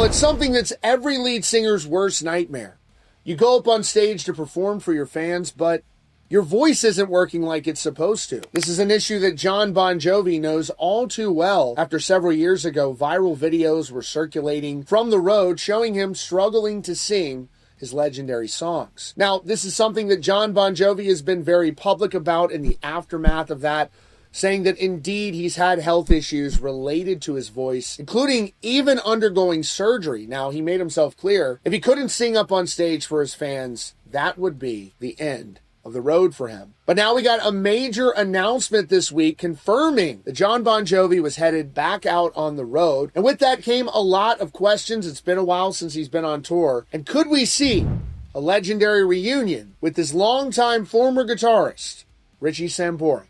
Well, it's something that's every lead singer's worst nightmare. You go up on stage to perform for your fans, but your voice isn't working like it's supposed to. This is an issue that Jon Bon Jovi knows all too well. After several years ago, viral videos were circulating from the road showing him struggling to sing his legendary songs. Now, this is something that Jon Bon Jovi has been very public about in the aftermath of that, saying that indeed he's had health issues related to his voice, including even undergoing surgery. Now, he made himself clear if he couldn't sing up on stage for his fans, that would be the end of the road for him. But now we got a major announcement this week confirming that Jon Bon Jovi was headed back out on the road. And with that came a lot of questions. It's been a while since he's been on tour. And could we see a legendary reunion with this longtime former guitarist, Richie Sambora?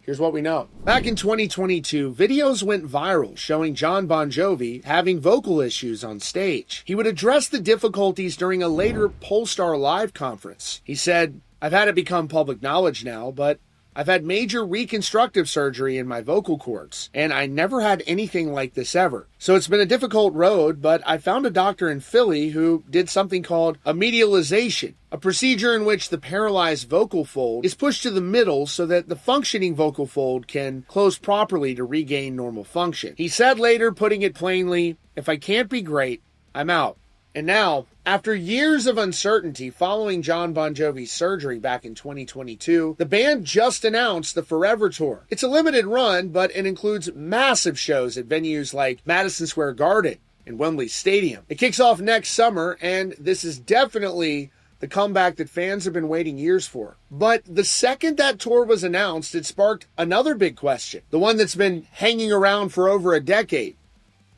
Here's what we know. Back in 2022, videos went viral showing Jon Bon Jovi having vocal issues on stage. He would address the difficulties during a later Polestar Live conference. He said, "I've had it become public knowledge now, but I've had major reconstructive surgery in my vocal cords, and I never had anything like this ever. So it's been a difficult road, but I found a doctor in Philly who did something called a medialization, a procedure in which the paralyzed vocal fold is pushed to the middle so that the functioning vocal fold can close properly to regain normal function." He said later, putting it plainly, "If I can't be great, I'm out." And now, after years of uncertainty following Jon Bon Jovi's surgery back in 2022, the band just announced the Forever Tour. It's a limited run, but it includes massive shows at venues like Madison Square Garden and Wembley Stadium. It kicks off next summer, and this is definitely the comeback that fans have been waiting years for. But the second that tour was announced, it sparked another big question, the one that's been hanging around for over a decade.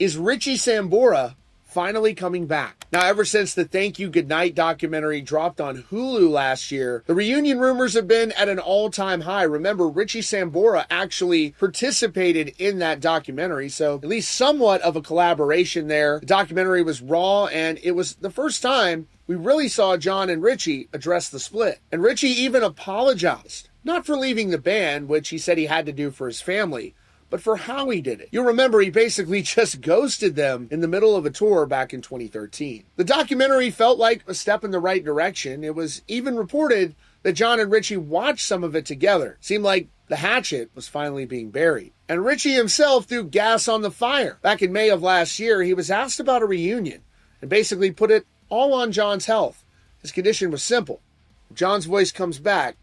Is Richie Sambora finally coming back? Now, ever since the Thank You Goodnight documentary dropped on Hulu last year, the reunion rumors have been at an all-time high. Remember, Richie Sambora actually participated in that documentary, so at least somewhat of a collaboration there. The documentary was raw, and it was the first time we really saw Jon and Richie address the split. And Richie even apologized, not for leaving the band, which he said he had to do for his family, but for how he did it. You'll remember he basically just ghosted them in the middle of a tour back in 2013. The documentary felt like a step in the right direction. It was even reported that Jon and Richie watched some of it together. Seemed like the hatchet was finally being buried. And Richie himself threw gas on the fire. Back in May of last year, he was asked about a reunion and basically put it all on Jon's health. His condition was simple. If Jon's voice comes back,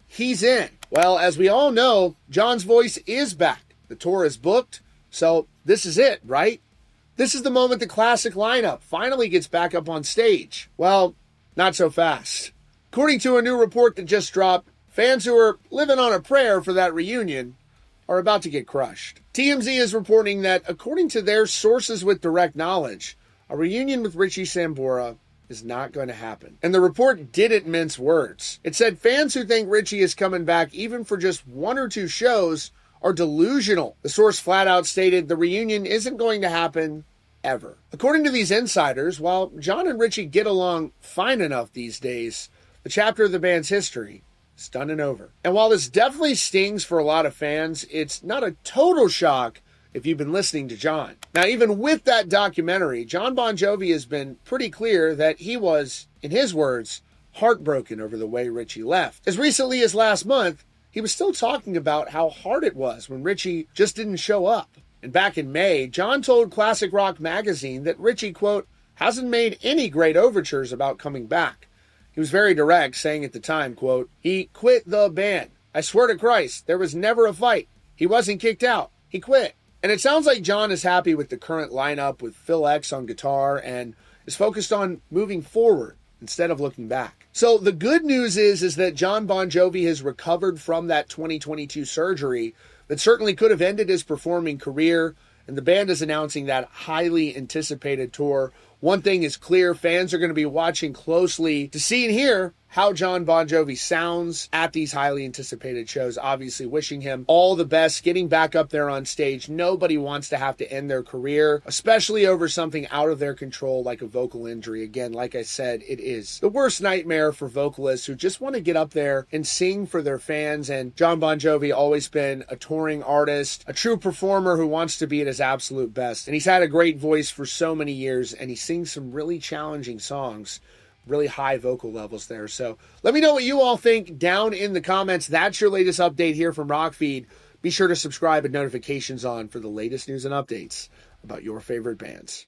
he's in. Well, as we all know, Jon's voice is back. The tour is booked, so this is it, right? This is the moment the classic lineup finally gets back up on stage. Well, not so fast. According to a new report that just dropped, fans who are living on a prayer for that reunion are about to get crushed. TMZ is reporting that, according to their sources with direct knowledge, a reunion with Richie Sambora is not going to happen. And the report didn't mince words. It said fans who think Richie is coming back even for just one or two shows are delusional. The source flat out stated the reunion isn't going to happen ever. According to these insiders, while Jon and Richie get along fine enough these days, the chapter of the band's history is done and over. And while this definitely stings for a lot of fans, it's not a total shock if you've been listening to Jon. Now, even with that documentary, Jon Bon Jovi has been pretty clear that he was, in his words, heartbroken over the way Richie left. As recently as last month, he was still talking about how hard it was when Richie just didn't show up. And back in May, Jon told Classic Rock magazine that Richie, quote, hasn't made any great overtures about coming back. He was very direct, saying at the time, quote, he quit the band. I swear to Christ, there was never a fight. He wasn't kicked out. He quit. And it sounds like Jon is happy with the current lineup with Phil X on guitar and is focused on moving forward instead of looking back. So the good news is that Jon Bon Jovi has recovered from that 2022 surgery that certainly could have ended his performing career, and the band is announcing that highly anticipated tour one thing is clear, fans are going to be watching closely to see and hear how Jon Bon Jovi sounds at these highly anticipated shows. Obviously, wishing him all the best, getting back up there on stage. Nobody wants to have to end their career, especially over something out of their control like a vocal injury. Again, like I said, it is the worst nightmare for vocalists who just want to get up there and sing for their fans. And Jon Bon Jovi always been a touring artist, a true performer who wants to be at his absolute best. And he's had a great voice for so many years, and he sings some really challenging songs. Really high vocal levels there. So let me know what you all think down in the comments. That's your latest update here from Rockfeed. Be sure to subscribe and notifications on for the latest news and updates about your favorite bands.